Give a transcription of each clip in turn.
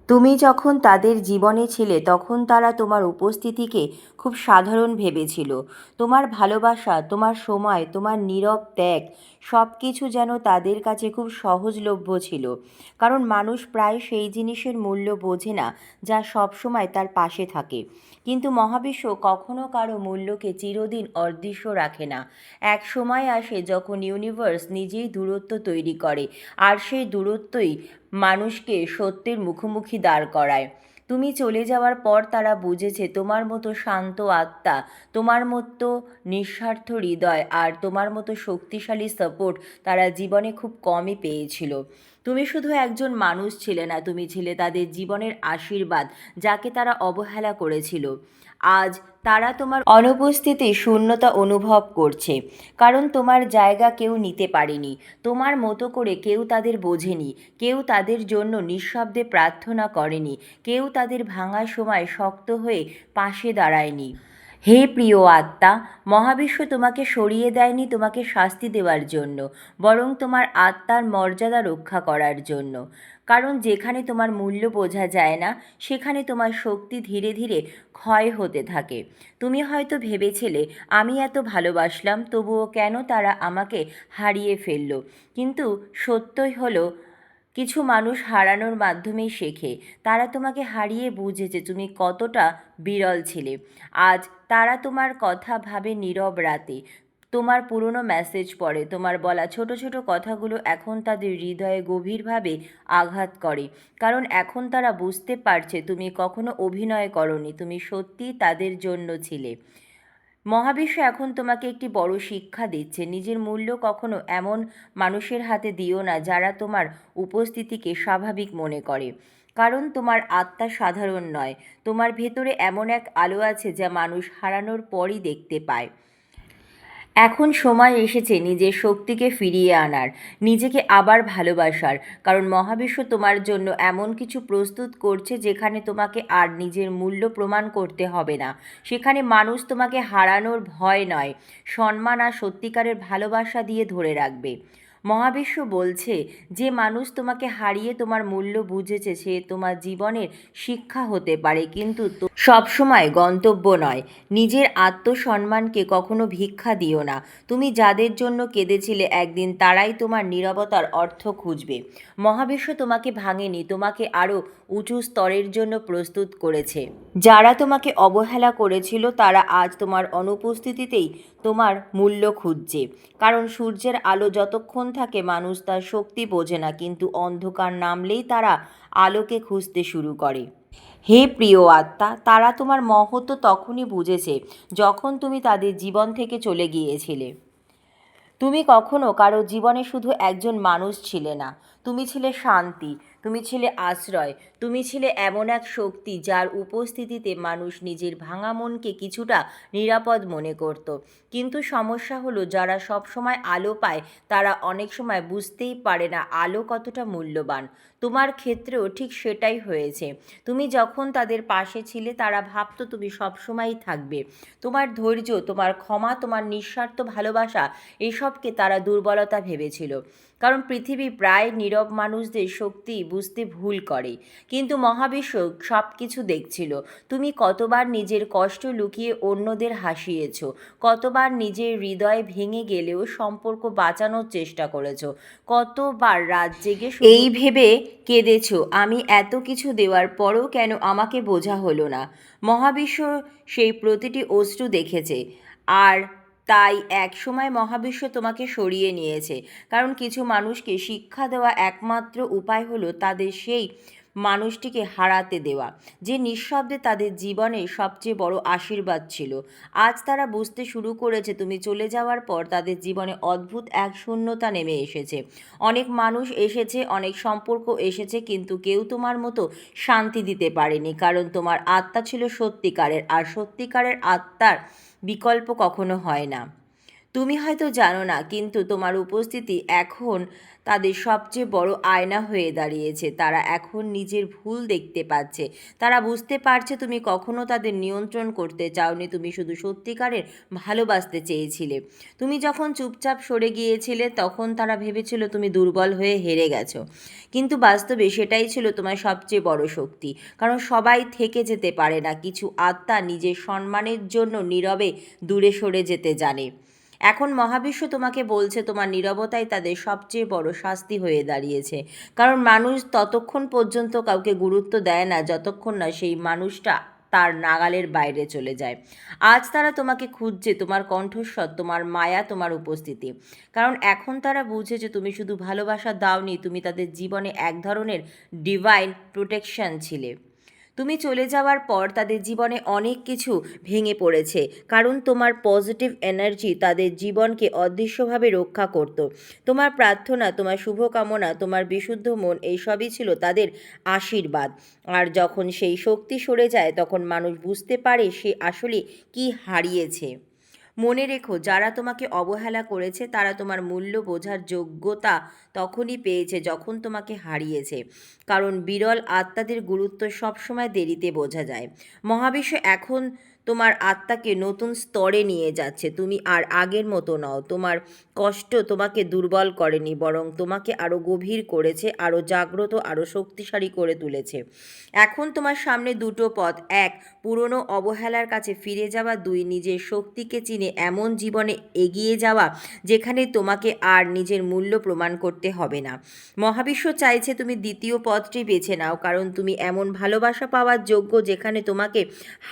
তুমি যখন তাদের জীবনে ছিলে তখন তারা তোমার উপস্থিতিকে খুব সাধারণ ভেবেছিল। তোমার ভালোবাসা, তোমার সময়, তোমার নীরব ত্যাগ সব কিছু যেন তাদের কাছে খুব সহজলভ্য ছিল। কারণ মানুষ প্রায় সেই জিনিসের মূল্য বোঝে না যা সবসময় তার পাশে থাকে। কিন্তু মহাবিশ্ব কখনো কারো মূল্যকে চিরদিন অদৃশ্য রাখে না। এক সময় আসে যখন ইউনিভার্স নিজেই দূরত্ব তৈরি করে, আর সেই দূরত্বই মানুষকে সত্যের মুখোমুখি দাঁড় করায়। তুমি চলে যাওয়ার পর তারা বুঝেছে তোমার মতো শান্ত আত্মা, তোমার মতো নিঃস্বার্থ হৃদয় আর তোমার মতো শক্তিশালী সাপোর্ট তারা জীবনে খুব কমই পেয়েছিল। তুমি শুধু একজন মানুষ ছিলে না, তুমি ছিলে তাদের জীবনের আশীর্বাদ, যাকে তারা অবহেলা করেছিল। আজ তারা তোমার অনুপস্থিতি শূন্যতা অনুভব করছে, কারণ তোমার জায়গা কেউ নিতে পারেনি। তোমার মতো করে কেউ তাদের বোঝেনি, কেউ তাদের জন্য নিঃশব্দে প্রার্থনা করেনি, কেউ তাদের ভাঙার সময় শক্ত হয়ে পাশে দাঁড়ায়নি। হে প্রিয় আত্মা, মহাবিশ্ব তোমাকে সরিয়ে দেয়নি তোমাকে শাস্তি দেওয়ার জন্য, বরং তোমার আত্মার মর্যাদা রক্ষা করার জন্য। কারণ যেখানে তোমার মূল্য বোঝা যায় না, সেখানে তোমার শক্তি ধীরে ধীরে ক্ষয় হতে থাকে। তুমি হয়তো ভেবেছিলে, আমি এত ভালোবাসলাম তবুও কেন তারা আমাকে হারিয়ে ফেললো। কিন্তু সত্যই হলো, কিছু মানুষ হারানোর মাধ্যমেই শেখে। তারা তোমাকে হারিয়ে বুঝেছে তুমি কতটা বিরল ছিলে। আজ তারা তোমার কথা ভাবে নীরব রাতে, তোমার পুরনো মেসেজ পড়ে, তোমার বলা ছোট ছোট কথাগুলো এখন তাদের হৃদয়ে গভীরভাবে আঘাত করে। কারণ এখন তারা বুঝতে পারছে তুমি কখনো অভিনয় করনি, তুমি সত্যিই তাদের জন্য ছিলে। মহাবিশ্ব এখন তোমাকে একটি বড় শিক্ষা দিচ্ছে, নিজের মূল্য কখনো এমন মানুষের হাতে দিও না যারা তোমার উপস্থিতিকে স্বাভাবিক মনে করে। কারণ তোমার আত্মা সাধারণ নয়, তোমার ভেতরে এমন এক আলো আছে যা মানুষ হারানোর পরই দেখতে পায়। এখন সময় এসেছে নিজের শক্তিকে ফিরিয়ে আনার, নিজেকে আবার ভালোবাসার। কারণ মহাবিশ্ব তোমার জন্য এমন কিছু প্রস্তুত করছে যেখানে তোমাকে আর নিজের মূল্য প্রমাণ করতে হবে না। সেখানে মানুষ তোমাকে হারানোর ভয় নয়, সম্মান আর সত্যিকারের ভালোবাসা দিয়ে ধরে রাখবে। মহাবিশ্ব বলছে, যে মানুষ তোমাকে হারিয়ে তোমার মূল্য বুঝেছে সে তোমার জীবনের শিক্ষা হতে পারে, কিন্তু সবসময় গন্তব্য নয়। নিজের আত্মসম্মানকে কখনো ভিক্ষা দিও না। তুমি যাদের জন্য কেঁদেছিলে একদিন তারাই তোমার নীরবতার অর্থ খুঁজবে। মহাবিশ্ব তোমাকে ভাঙেনি, তোমাকে আরও উঁচু স্তরের জন্য প্রস্তুত করেছে। যারা তোমাকে অবহেলা করেছিল তারা আজ তোমার অনুপস্থিতিতেই তোমার মূল্য খুঁজছে। কারণ সূর্যের আলো যতক্ষণ থাকে মানুষ তার শক্তি বোঝে না, কিন্তু অন্ধকার নামলেই তারা আলোকে খুঁজতে শুরু করে। হে প্রিয় আত্মা, তারা তোমার মহত্ব তখনই বুঝেছে যখন তুমি তাদের জীবন থেকে চলে গিয়েছিলে। তুমি কখনো কারো জীবনে শুধু একজন মানুষ ছিলে না, তুমি ছিলে শান্তি, তুমি ছিলে আশ্রয়, তুমি ছিলে এমন এক শক্তি যার উপস্থিতিতে মানুষ নিজের ভাঙা মনকে কিছুটা নিরাপদ মনে করত। কিন্তু সমস্যা হলো, যারা সবসময় আলো পায় তারা অনেক সময় বুঝতেই পারে না আলো কতটা মূল্যবান। তোমার ক্ষেত্রেও ঠিক সেটাই হয়েছে। তুমি যখন তাদের পাশে ছিলে তারা ভাবতো তুমি সবসময়ই থাকবে। তোমার ধৈর্য, তোমার ক্ষমা, তোমার নিঃস্বার্থ ভালোবাসা এসবকে তারা দুর্বলতা ভেবেছিল। কারণ পৃথিবী প্রায় নীরব মানুষদের শক্তি বুঝতে ভুল করে। কিন্তু মহাবিশ্ব সব কিছু দেখছিল। তুমি কতবার নিজের কষ্ট লুকিয়ে অন্যদের হাসিয়েছ, কতবার নিজের হৃদয় ভেঙে গেলেও সম্পর্ক বাঁচানোর চেষ্টা করেছ, কতবার রাত জেগে এই ভেবে কেঁদেছ, আমি এত কিছু দেওয়ার পরও কেন আমাকে বোঝা হলো না। মহাবিশ্ব সেই প্রতিটি অশ্রু দেখেছে। আর তাই একসময় মহাবিশ্ব তোমাকে সরিয়ে নিয়েছে। কারণ কিছু মানুষকে শিক্ষা দেওয়া একমাত্র উপায় হলো তাদের সেই মানুষটিকে হারাতে দেওয়া, যে নিঃশব্দে তাদের জীবনের সবচেয়ে বড় আশীর্বাদ ছিল। আজ তারা বুঝতে শুরু করেছে তুমি চলে যাওয়ার পর তাদের জীবনে অদ্ভুত এক শূন্যতা নেমে এসেছে। অনেক মানুষ এসেছে, অনেক সম্পর্ক এসেছে, কিন্তু কেউ তোমার মতো শান্তি দিতে পারেনি। কারণ তোমার আত্মা ছিল সত্যিকারের, আর সত্যিকারের আত্মার বিকল্প কখনো হয় না। তুমি হয়তো জানো না, কিন্তু তোমার উপস্থিতি এখন তাদের সবচেয়ে বড় আয়না হয়ে দাঁড়িয়েছে। তারা এখন নিজের ভুল দেখতে পাচ্ছে। তারা বুঝতে পারছে তুমি কখনো তাদের নিয়ন্ত্রণ করতে চাওনি, তুমি শুধু সত্যিকারের ভালোবাসতে চেয়েছিলে। তুমি যখন চুপচাপ সরে গিয়েছিলে তখন তারা ভেবেছিল তুমি দুর্বল হয়ে হেরে গেছো, কিন্তু বাস্তবে সেটাই ছিল তোমার সবচেয়ে বড় শক্তি। কারণ সবাই থেকে যেতে পারে না, কিছু আত্মা নিজের সম্মানের জন্য নীরবে দূরে সরে যেতে জানে। এখন মহাবিশ্ব তোমাকে বলছে তোমার নীরবতাই তাদের সবচেয়ে বড় শাস্তি হয়ে দাঁড়িয়েছে। কারণ মানুষ ততক্ষণ পর্যন্ত কাউকে গুরুত্ব দেয় না যতক্ষণ না সেই মানুষটা তার নাগালের বাইরে চলে যায়। আজ তারা তোমাকে খুঁজছে, তোমার কণ্ঠস্বর, তোমার মায়া, তোমার উপস্থিতি। কারণ এখন তারা বুঝে যে তুমি শুধু ভালোবাসা দাওনি, তুমি তাদের জীবনে এক ধরনের ডিভাইন প্রোটেকশন ছিলে। তুমি চলে যাওয়ার পর তাদের জীবনে অনেক কিছু ভেঙে পড়েছে, কারণ তোমার পজিটিভ এনার্জি তাদের জীবনকে অদৃশ্যভাবে রক্ষা করত। তোমার প্রার্থনা, তোমার শুভকামনা, তোমার বিশুদ্ধ মন, এইসবই ছিল তাদের আশীর্বাদ। আর যখন সেই শক্তি সরে যায় তখন মানুষ বুঝতে পারে সে আসলে কি হারিয়েছে। মনে রেখো, যারা তোমাকে অবহেলা করেছে তারা তোমার মূল্য বোঝার যোগ্যতা তখনই পেয়েছে যখন তোমাকে হারিয়েছে। কারণ বিরল আত্মাদের গুরুত্ব সবসময় দেরিতে বোঝা যায়। মহাবিশ্ব এখন তোমার আত্মাকে নতুন স্তরে নিয়ে যাচ্ছে। তুমি আর আগের মতো নও। তোমার কষ্ট তোমাকে দুর্বল করেনি, বরং তোমাকে আরও গভীর করেছে, আরও জাগ্রত, আরও শক্তিশালী করে তুলেছে। এখন তোমার সামনে দুটো পথ: এক, পুরনো অবহেলার কাছে ফিরে যাওয়া; দুই, নিজের শক্তিকে চিনে এমন জীবনে এগিয়ে যাওয়া যেখানে তোমাকে আর নিজের মূল্য প্রমাণ করতে হবে না। মহাবিশ্ব চাইছে তুমি দ্বিতীয় পথটি বেছে নাও, কারণ তুমি এমন ভালোবাসা পাওয়ার যোগ্য যেখানে তোমাকে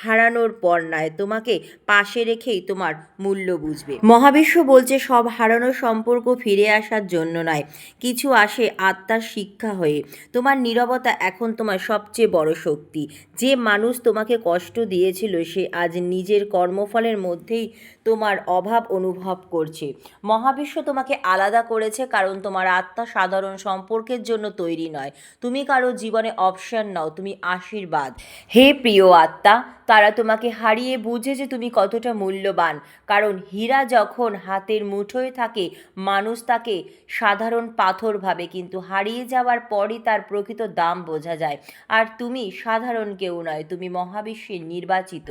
হারানোর পর নয়, তোমাকে পাশে রেখেই তোমার মূল্য বুঝবে। মহাবিশ্ব বলছে সব হারানো সম্পর্ক ফিরে আসার জন্য নয়, কিছু আসে আত্মার শিক্ষা হয়ে। তোমার নীরবতা এখন তোমার সবচেয়ে বড় শক্তি। যে মানুষ তোমাকে কষ্ট দিয়েছিল সে আজ নিজের কর্মফলের মধ্যেই তোমার অভাব অনুভব করছে। মহাবিশ্ব তোমাকে আলাদা করেছে কারণ তোমার আত্মা সাধারণ সম্পর্কের জন্য তৈরি নয়। তুমি কারো জীবনে অপশন নও, তুমি আশীর্বাদ। হে প্রিয় আত্মা, তারা তোমাকে হারিয়ে বুঝে যে তুমি কতটা মূল্যবান। কারণ হীরা যখন হাতের মুঠোয় থাকে মানুষ তাকে সাধারণ পাথর ভাবে, কিন্তু হারিয়ে যাওয়ার পরই তার প্রকৃত দাম বোঝা যায়। আর তুমি সাধারণ কেউ নয়, তুমি মহাবিশ্বের নির্বাচিত।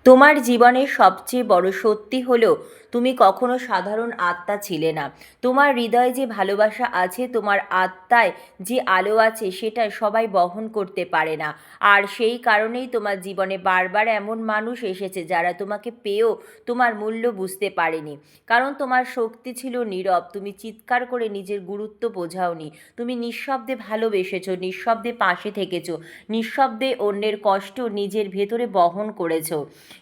তোমার জীবনের সবচেয়ে বড় সত্যি হলো তুমি কখনো সাধারণ আত্মা ছিলে না। তোমার হৃদয়ে যে ভালোবাসা আছে, তোমার আত্মায় যে আলো আছে, সেটা সবাই বহন করতে পারে না। আর সেই কারণেই তোমার জীবনে বারবার এমন মানুষ এসেছে যারা তোমাকে পেয়েও তোমার মূল্য বুঝতে পারেনি। কারণ তোমার শক্তি ছিল নীরব, তুমি চিৎকার করে নিজের গুরুত্ব বোঝাওনি। তুমি নিঃশব্দে ভালোবেসেছো, নিঃশব্দে পাশে থেকেছো, নিঃশব্দে অন্যের কষ্ট নিজের ভেতরে বহন করেছো।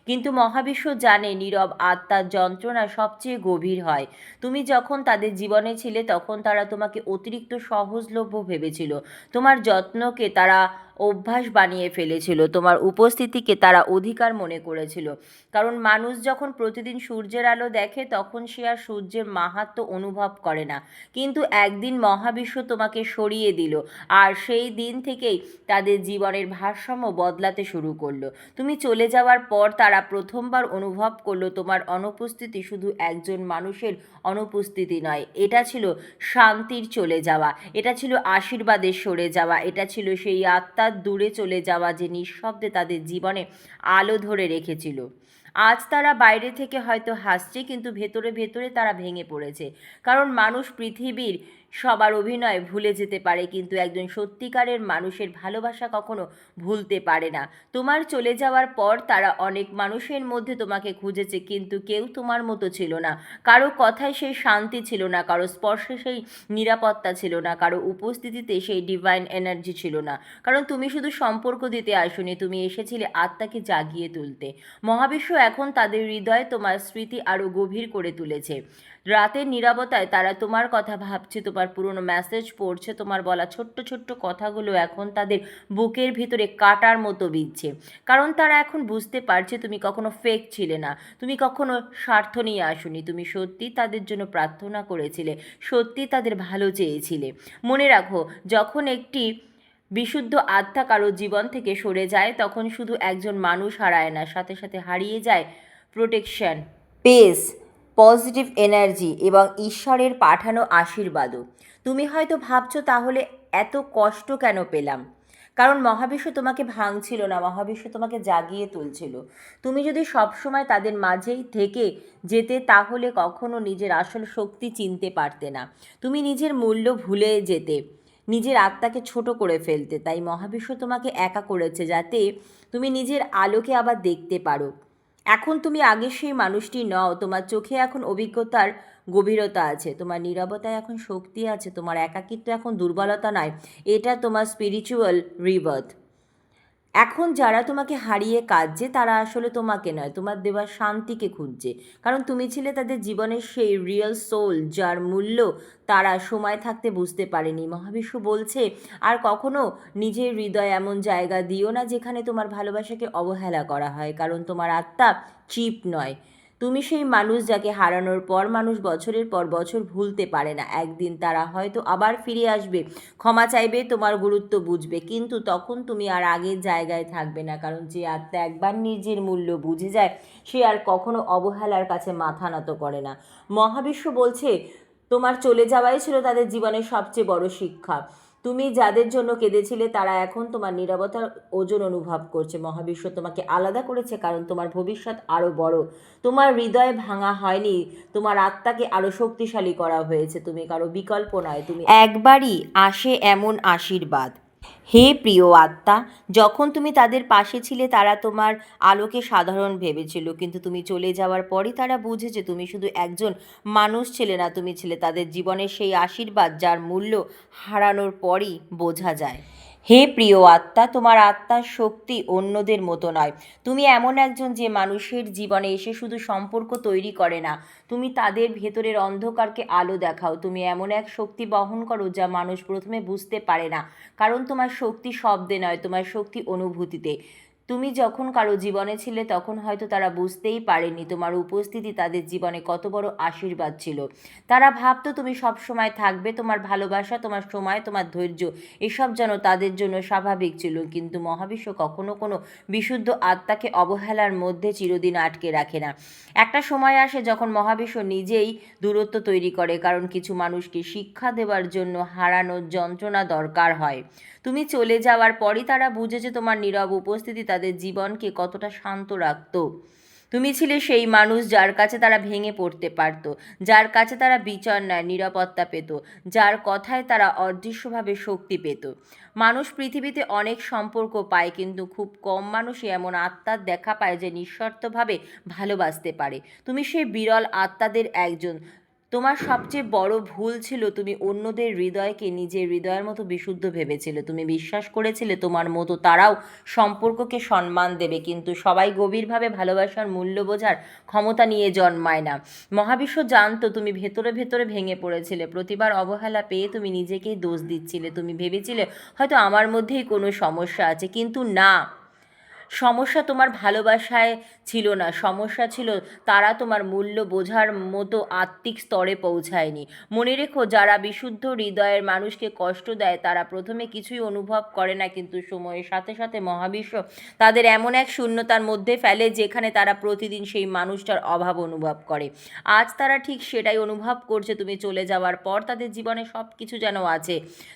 কিন্তু মহাবিশ্ব জানে নীরব আত্মার যন্ত্রণা সবচেয়ে গভীর হয়। তুমি যখন তাদের জীবনে ছিলে তখন তারা তোমাকে অতিরিক্ত সহজলভ্য ভেবেছিল। তোমার যত্নকে তারা অভ্যাস বানিয়ে ফেলেছিল, তোমার উপস্থিতিকে তারা অধিকার মনে করেছিল। কারণ মানুষ যখন প্রতিদিন সূর্যের আলো দেখে তখন সে আর সূর্যের মাহাত্ম্য অনুভব করে না। কিন্তু একদিন মহাবিশ্ব তোমাকে সরিয়ে দিল, আর সেই দিন থেকেই তাদের জীবনের ভারসাম্য বদলাতে শুরু করলো। তুমি চলে যাওয়ার পর তারা প্রথমবার অনুভব করলো তোমার অনুপস্থিতি শুধু একজন মানুষের অনুপস্থিতি নয়, এটা ছিল শান্তির চলে যাওয়া, এটা ছিল আশীর্বাদের সরে যাওয়া, এটা ছিল সেই আত্মার দূরে চলে যাওয়া যে নিঃশব্দে তাদের জীবনে আলো ধরে রেখেছিল। আজ তারা বাইরে থেকে হয়তো হাসছে, কিন্তু ভেতরে ভেতরে তারা ভেঙে পড়েছে। কারণ মানুষ পৃথিবীর সবার অভিনয় ভুলে যেতে পারে, কিন্তু একজন সত্যিকারের মানুষের ভালোবাসা কখনো ভুলতে পারে না। তোমার চলে যাওয়ার পর তারা অনেক মানুষের মধ্যে তোমাকে খুঁজেছে, কিন্তু কেউ তোমার মতো ছিল না। কারো কথায় সেই শান্তি ছিল না, কারো স্পর্শে সেই নিরাপত্তা ছিল না, কারো উপস্থিতিতে সেই ডিভাইন এনার্জি ছিল না। কারণ তুমি শুধু সম্পর্ক দিতে আসোনি, তুমি এসেছিলে আত্মাকে জাগিয়ে তুলতে। মহাবিশ্ব এখন তাদের হৃদয়ে তোমার স্মৃতি আরও গভীর করে তুলেছে। রাতের নীরবতায় তারা তোমার কথা ভাবছে, তোমার পুরনো মেসেজ পড়ছে, তোমার বলা ছোট্ট ছোট্ট কথাগুলো এখন তাদের বুকের ভিতরে কাটার মতো বিঁধছে। কারণ তারা এখন বুঝতে পারছে তুমি কখনো ফেক ছিলে না, তুমি কখনো স্বার্থ নিয়ে আসোনি, তুমি সত্যি তাদের জন্য প্রার্থনা করেছিলে, সত্যি তাদের ভালো চেয়েছিলে। মনে রাখো, যখন একটি বিশুদ্ধ আত্মা কারো জীবন থেকে সরে যায় তখন শুধু একজন মানুষ হারায় না, সাথে সাথে হারিয়ে যায় প্রোটেকশন, পেস, পজিটিভ এনার্জি এবং ঈশ্বরের পাঠানো আশীর্বাদও। তুমি হয়তো ভাবছো তাহলে এত কষ্ট কেন পেলাম? কারণ মহাবিশ্ব তোমাকে ভাঙছিল না, মহাবিশ্ব তোমাকে জাগিয়ে তুলছিল। তুমি যদি সবসময় তাদের মাঝেই থেকে যেতে তাহলে কখনো নিজের আসল শক্তি চিনতে পারতে না। তুমি নিজের মূল্য ভুলে যেতে, নিজের আত্মাকে ছোট করে ফেলতে। তাই মহাবিশ্ব তোমাকে একা করেছে যাতে তুমি নিজের আলোকে আবার দেখতে পারো। এখন তুমি আগের সেই মানুষটি নও, তোমার চোখে এখন অভিজ্ঞতার গভীরতা আছে, তোমার নীরবতায় এখন শক্তি আছে, তোমার একাকিত্ব এখন দুর্বলতা নয়, এটা তোমার স্পিরিচুয়াল রিবার্থ। এখন যারা তোমাকে হারিয়ে কাঁদছে তারা আসলে তোমাকে নয়, তোমার দেওয়া শান্তিকে খুঁজছে। কারণ তুমি ছিলে তাদের জীবনের সেই রিয়েল সোল যার মূল্য তারা সময় থাকতে বুঝতে পারেনি। মহাবিশ্ব বলছে আর কখনো নিজের হৃদয় এমন জায়গা দিও না যেখানে তোমার ভালোবাসাকে অবহেলা করা হয়। কারণ তোমার আত্মা চিপ নয়। তুমি সেই মানুষ যাকে হারানোর পর মানুষ বছরের পর বছর ভুলতে পারে না। একদিন তারা হয়তো আবার ফিরে আসবে, ক্ষমা চাইবে, তোমার গুরুত্ব বুঝবে, কিন্তু তখন তুমি আর আগের জায়গায় থাকবে না। কারণ যে আত্মা একবার নিজের মূল্য বুঝে যায় সে আর কখনো অবহেলার কাছে মাথা নত করে না। মহাবিশ্ব বলছে তোমার চলে যাওয়াই ছিল তাদের জীবনের সবচেয়ে বড় শিক্ষা। তুমি যাদের জন্য কেঁদেছিলে তারা এখন তোমার নীরবতার ওজন অনুভব করছে। মহাবিশ্ব তোমাকে আলাদা করেছে কারণ তোমার ভবিষ্যৎ আরও বড়। তোমার হৃদয় ভাঙা হয়নি, তোমার আত্মাকে আরও শক্তিশালী করা হয়েছে। তুমি কারো বিকল্প নয়, তুমি একবারই আসে এমন আশীর্বাদ। হে প্রিয় আত্মা, যখন তুমি তাদের পাশে ছিলে তারা তোমার আলোকে সাধারণ ভেবেছিল, কিন্তু তুমি চলে যাওয়ার পরই তারা বুঝেছে তুমি শুধু একজন মানুষ ছিলে না, তুমি ছিলে তাদের জীবনের সেই আশীর্বাদ যার মূল্য হারানোর পরই বোঝা যায়। হে প্রিয় আত্মা, তোমার আত্মার শক্তি অন্যদের মতো নয়। তুমি এমন একজন যে মানুষের জীবনে এসে শুধু সম্পর্ক তৈরি করে না, তুমি তাদের ভেতরের অন্ধকারকে আলো দেখাও। তুমি এমন এক শক্তি বহন করো যা মানুষ প্রথমে বুঝতে পারে না, কারণ তোমার শক্তি শব্দে নয়, তোমার শক্তি অনুভূতিতে। তুমি যখন কারো জীবনে ছিলে তখন হয়তো তারা বুঝতেই পারেনি তোমার উপস্থিতি তাদের জীবনে কত বড় আশীর্বাদ ছিল। তারা ভাবতো তুমি সব সময় থাকবে, তোমার ভালোবাসা, তোমার সময়, তোমার ধৈর্য এসব যেন তাদের জন্য স্বাভাবিক ছিল। কিন্তু মহাবিশ্ব কখনো কোনো বিশুদ্ধ আত্মাকে অবহেলার মধ্যে চিরদিন আটকে রাখে না। একটা সময় আসে যখন মহাবিশ্ব নিজেই দূরত্ব তৈরি করে, কারণ কিছু মানুষকে শিক্ষা দেওয়ার জন্য হারানোর যন্ত্রণা দরকার হয়। তুমি চলে যাওয়ার পরই তারা বুঝেছে তোমার নীরব উপস্থিতি তাদের জীবনকে কতটা শান্ত রাখত। তুমি ছিলে সেই মানুষ যার কাছে তারা ভেঙে পড়তে পারত, যার কাছে তারা বিচার নেয়, নিরাপত্তা পেত, যার কথায় তারা অদৃশ্যভাবে শক্তি পেত। মানুষ পৃথিবীতে অনেক সম্পর্ক পায়, কিন্তু খুব কম মানুষই এমন আত্মার দেখা পায় যে নিঃশর্তভাবে ভালোবাসতে পারে। তুমি সেই বিরল আত্মাদের একজন। তোমার সবচেয়ে বড় ভুল ছিল তুমি অন্যদের হৃদয়কে নিজের হৃদয়ের মতো বিশুদ্ধ ভেবেছিলে। তুমি বিশ্বাস করেছিলে তোমার মতো তারাও সম্পর্ককে সম্মান দেবে, কিন্তু সবাই গভীরভাবে ভালোবাসার মূল্য বোঝার ক্ষমতা নিয়ে জন্মায় না। মহাবিশ্ব জানতো তুমি ভেতরে ভেতরে ভেঙে পড়েছিলে। প্রতিবার অবহেলা পেয়ে তুমি নিজেকেই দোষ দিচ্ছিলে। তুমি ভেবেছিলে হয়তো আমার মধ্যেই কোনো সমস্যা আছে, কিন্তু না, সমস্যা তোমার ভালোবাসায় ছিল না, সমস্যা ছিল তারা তোমার মূল্য বোঝার মতো আত্মিক স্তরে পৌঁছায়নি। মনে রেখো, যারা বিশুদ্ধ হৃদয়ের মানুষকে কষ্ট দেয় তারা প্রথমে কিছুই অনুভব করে না, কিন্তু সময়ের সাথে সাথে মহাবিশ্ব তাদের এমন এক শূন্যতার মধ্যে ফেলে যেখানে তারা প্রতিদিন সেই মানুষটার অভাব অনুভব করে। আজ তারা ঠিক সেটাই অনুভব করছে। তুমি চলে যাওয়ার পর তাদের জীবনে সব কিছু যেন আছে,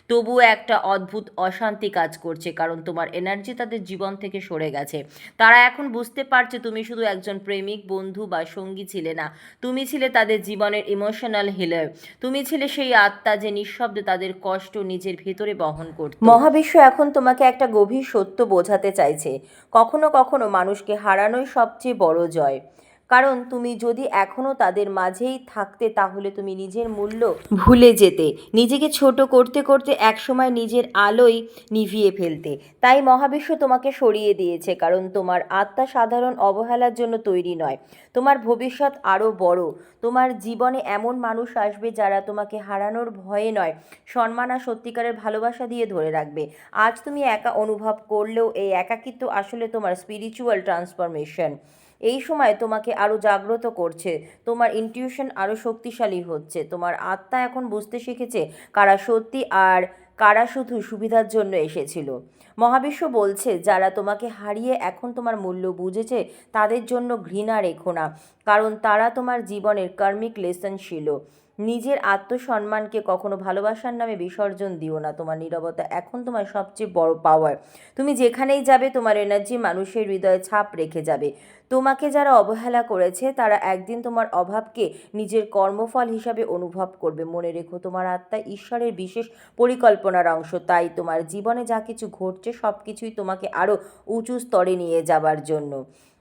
তবুও একটা অদ্ভুত অশান্তি কাজ করছে, কারণ তোমার এনার্জি তাদের জীবন থেকে সরে গেছে। তারা এখন বুঝতে পারছে তুমি শুধু একজন প্রেমিক, বন্ধু বা সঙ্গী ছিলে না, তুমি ছিলে তাদের জীবনের ইমোশনাল হিলার। তুমি ছিলে সেই আত্মা যে নিঃশব্দে তাদের কষ্ট নিজের ভেতরে বহন করত। মহাবিশ্ব এখন তোমাকে একটা গভীর সত্য বোঝাতে চাইছে। কখনো কখনো মানুষকে হারানোই সবচেয়ে বড় জয়। কারণ তুমি যদি এখনও তাদের মাঝেই থাকতে তাহলে তুমি নিজের মূল্য ভুলে যেতে, নিজেকে ছোট করতে করতে একসময় নিজের আলোই নিভিয়ে ফেলতে। তাই মহাবিশ্ব তোমাকে সরিয়ে দিয়েছে, কারণ তোমার আত্মা সাধারণ অবহেলার জন্য তৈরি নয়। তোমার ভবিষ্যৎ আরও বড়। তোমার জীবনে এমন মানুষ আসবে যারা তোমাকে হারানোর ভয়ে নয়, সম্মান আর সত্যিকারের ভালোবাসা দিয়ে ধরে রাখবে। আজ তুমি একা অনুভব করলেও এই একাকিত্ব আসলে তোমার স্পিরিচুয়াল ট্রান্সফরমেশন। এই সময় তোমাকে আরও জাগ্রত করছে, তোমার ইনটিউশন আরও শক্তিশালী হচ্ছে, তোমার আত্মা এখন বুঝতে শিখেছে কারা সত্যি আর কারা শুধু সুবিধার জন্য এসেছিল। মহাবিশ্ব বলছে, যারা তোমাকে হারিয়ে এখন তোমার মূল্য বুঝেছে তাদের জন্য ঘৃণা রেখো না, কারণ তারা তোমার জীবনের কার্মিক লেসন ছিল। নিজের আত্মসম্মানকে কখনো ভালোবাসার নামে বিসর্জন দিও না। তোমার নীরবতা এখন তোমার সবচেয়ে বড় পাওয়ার। তুমি যেখানেই যাবে তোমার এনার্জি মানুষের হৃদয়ে ছাপ রেখে যাবে। তোমাকে যারা অবহেলা করেছে তারা একদিন তোমার অভাবকে নিজের কর্মফল হিসাবে অনুভব করবে। মনে রেখো, তোমার আত্মা ঈশ্বরের বিশেষ পরিকল্পনার অংশ। তাই তোমার জীবনে যা কিছু ঘটছে সব কিছুই তোমাকে আরও উঁচু স্তরে নিয়ে যাবার জন্য।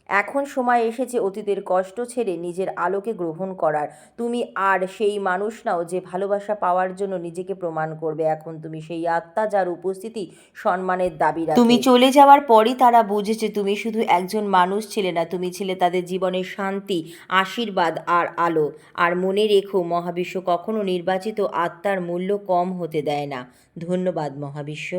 এখন সময় এসেছে অতীতের কষ্ট ছেড়ে নিজের আলোকে গ্রহণ করার। তুমি আর সেই মানুষ নাও যে ভালোবাসা পাওয়ার জন্য নিজেকে প্রমাণ করবে। এখন তুমি সেই আত্মা যার উপস্থিতি সম্মানের দাবি রাখে। তুমি চলে যাওয়ার পরই তারা বুঝেছে তুমি শুধু একজন মানুষ ছিলে না, তুমি ছিলে তাদের জীবনের শান্তি, আশীর্বাদ আর আলো। আর মনে রেখো, মহাবিশ্ব কখনো নির্বাচিত আত্মার মূল্য কম হতে দেয় না। ধন্যবাদ মহাবিশ্ব।